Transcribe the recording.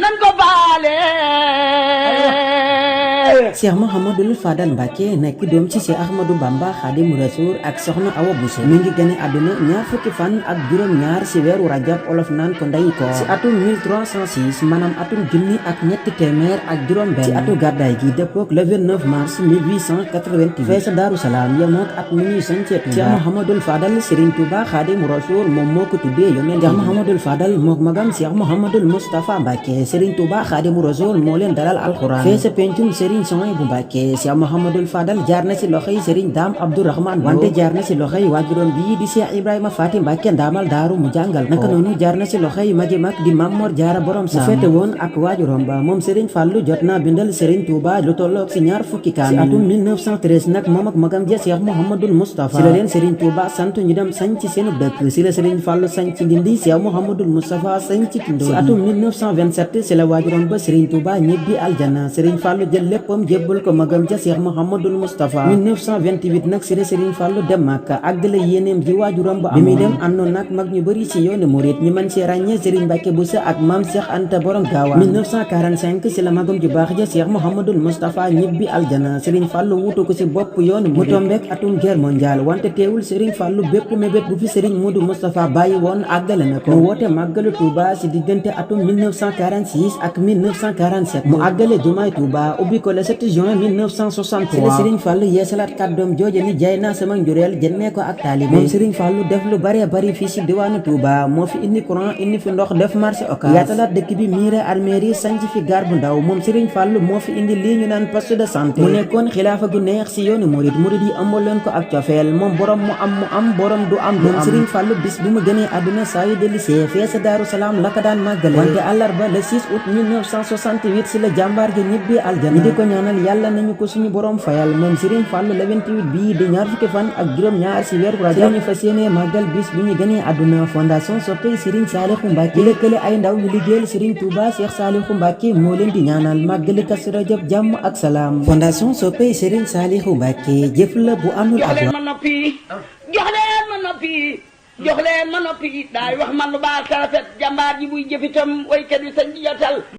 nan ko baale Cheikh Mouhamadoul Fadal Mbacké nekk doom ci Cheikh Ahmadou Bamba Khadimu Rasul ak soxna Awa Bousso mi ngi gane àdduna ñaar fukki fan ak juróom-ñaar ci weeru rajab olof naan ko ndeyi koor ci atum 1306 maanaam atum junni ak ñetti téeméer ak juróom-benn ci atu gàddaay gi dëppook le 29 mars 1888 fee sa Daaru Salaam yemook at mi ñuy sañcee Touba Cheikh Mouhamadoul Fadal Serigne Touba Khadimu Rasul moom moo ko tuddee yonent Cheikh Mouhamadoul Fadal mook magam Cheikh Mouhamadoul Moustapha Mbacké Serigne Touba Khadimu Rasul moo leen dalal alxuraan fee sa pencum Serigne Soy bu Mbacké Cheikh Mouhamadoul Fadal jaar na ci loxoy Serigne Dame Abdourahmane wante jaar na ci loxoy waajuram bii di Cheikh Ibrahima Faty Mbacké ndaamal daaru mu jàngal naka noonu jaar na ci loxoy magi mag di Mamor Jaara borom sa fete woon ak waajuram ba moom Serigne Fallou jot naa bindal Serigne Touba lu tolloog ci ñaar fukki kaamil ci atum 1913 nag moom ak magam ja Cheikh Mouhamadoul Moustapha ci la leen Serigne Touba sant ñu dem sañ ci seenu dëkk ci la Serigne Fallou sañ ci Ndindi Cheikh Mouhamadoul Moustapha sañ ci Tindoo ci atum 1927 ci la waajuram ba Serigne Touba ñibbi aljana Serigne Fallou jël léppam jébbal ko magam ja Cheikh Mouhamadoul Moustapha 1928 nag ci la Serigne Fallou dem Makka àggale yéeneem ji waajuram ba bi muy dem àndoon nag mag ñu bëri ci yoonu murit ñu mën ci ràññee Serigne Mbacké Bousso ak Mame Cheikh Anta borom Gaawaan 1945 ci la magam ju baax ja Cheikh Mouhamadoul Moustapha ñibbi aljana Serigne Fallou wutu ko ci bopp yoonu mu tombeek atum guerre mondiale wante teewul Serigne Fallou bépp mébét bu fi Serigne Modou Moustapha bàyyi woon àggale na ko mu woote màggalu Touba ci diggante atum 1946 ak 1947 mu àggale jumaay Touba ubbi ko le 7 juin 1963 ci la Serigne Fallou yeesalaat kàddoom jooje ni jaay naa sama njureel jëndee ko ak taalibe moom Serigne Fallou def lu bare bari fii ci diwaanu Touba moo fi indi courant indi fi ndox def marché Ocass yaatalaat dëkk bi miire armérie sanc fi gaar bu ndaw moom Serigne Fallou moo fi indi lii ñu naan poste de santé mu nekkoon xilaafa gu neex ci yoonu murid yi ëmbaloon ko ak cofeel moom borom mu am borom du am moom Serigne Fallou bis bi mu gënee àdduna saa yu dellisee fee sa Daaru Salaam la ko daan màggale wante àllarba le 6 août 1968 ci la jàmbaar gi ñibbi aljana ñi di ko ñaanal yàlla nañu ko suñu borom fayal moom Serigne Fallou le 28 bii di ñaar fukki fan ak juróom-ñaar ci weeru rajab ñu fas yéene màggal bis bi ñu gënee àdduna fondation soppey Serigne Saliou Mbacké lëkkale ay ndaw yu liggéeyal Serigne Touba Cheikh Saliou Mbacké moo leen di ñaanal màggali Kazu Rajab jàmm ak salaam fondation soppey Serigne Saliou Mbacké jëf la bu amul ab jox leen ma noppi daay wax man lu baax ta rafet jàmbaar ji buy jëfitam waykat yi sañ di jotal